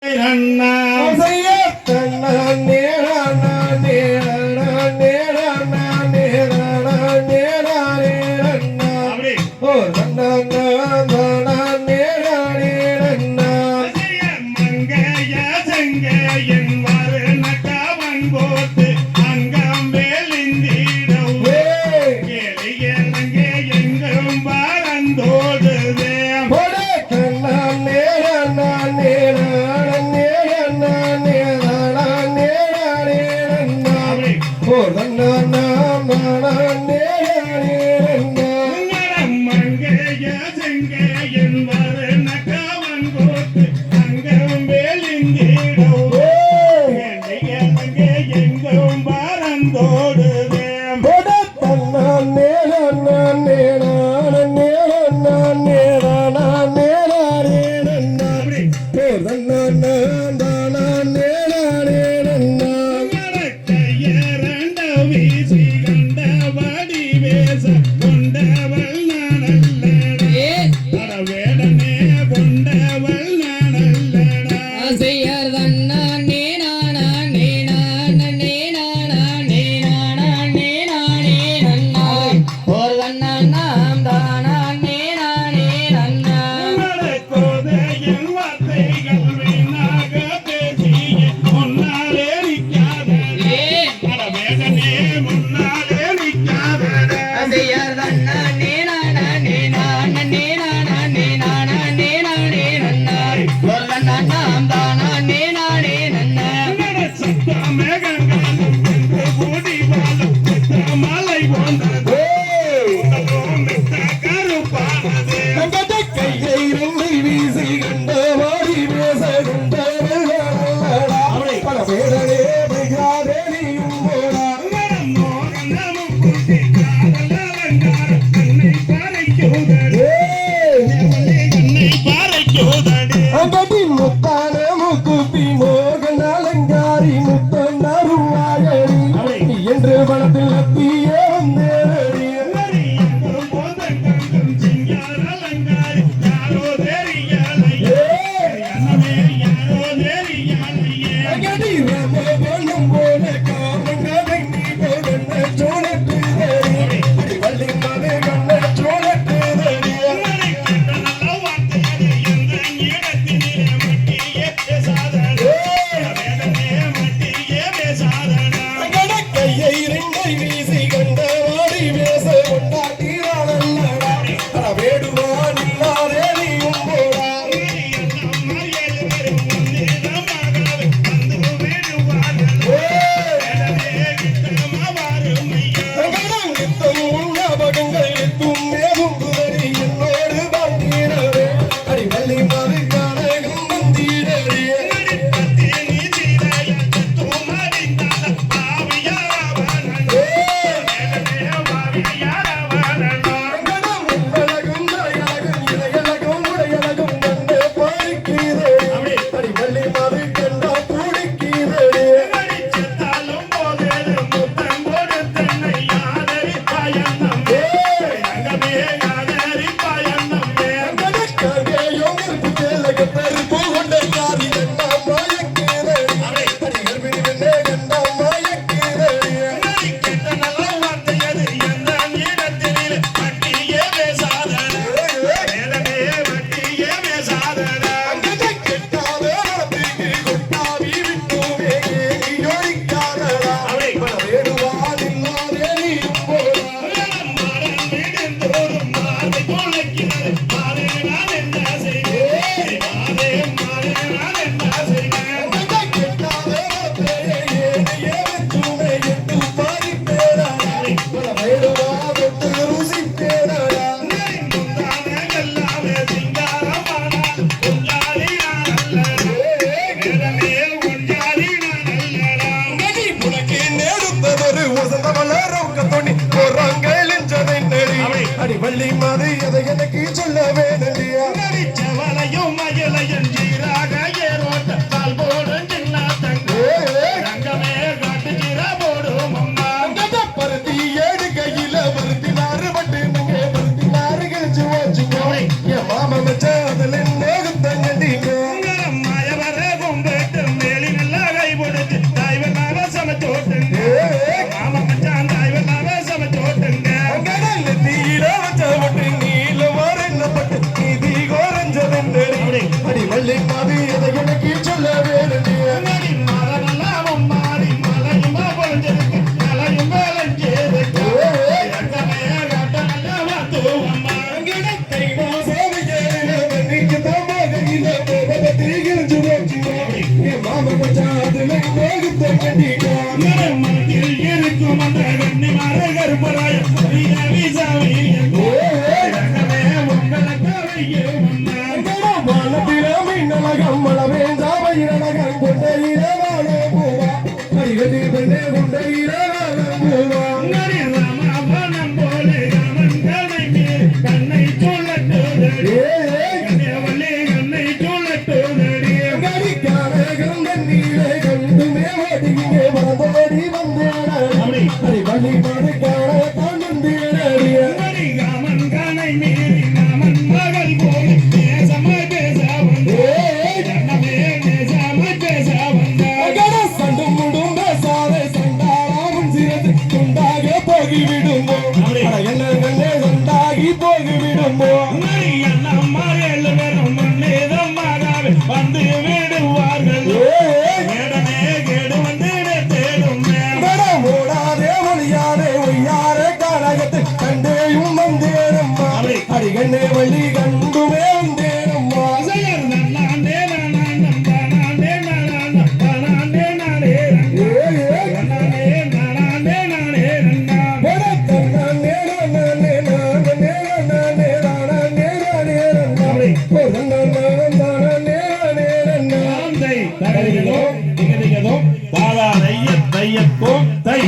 Hey! மாமா மச்சாதுல போகுத்த கட்டிட்டோம் மனத்தில் இருக்கும் அந்த கண்ணி மாற கருப்பராய விசாவை வானத்திலமின்னலகம் மலவேந்தாவையிரலகம் கொண்டையில வாழ பூவா அடிகதி பெண்ணே கொண்டையில வாழ பூவா ராமவனம் போலே ராமன் கண்ணை மீறி கண்ணை சொல்லட்டோதடி கண்ணவள்ளி கண்ணை சொல்லட்டோதடி கடிக்கான கந்தண்ணீரை கண்டுமே ஓடிங்கே வரந்தோடி வந்தேனடி அடி வள்ளி மறுக்கான தான் வந்தேனடி ராமன் கண்ணை மீறி ராமன் மகள் போலே நேசமாய் பேச வந்தே கண்ணமே நேசமாய் பேச வந்தே சண்டு முடும் பேசாதே சண்டாராவும் சிறந்து துண்டாக போகிவிடுமோ என்ன சண்டாகி போகிவிடுமோ வந்து விடுவார்கள் கேடு வந்து தேடும் ஓடாதே ஒளியாதே ஒய்யாரே காலகத்தை கண்டேயும் வந்தேனம்மா அடிகண்ணே வள்ளி கண்டுமே வந்தேனம்மா தையத்தோ தை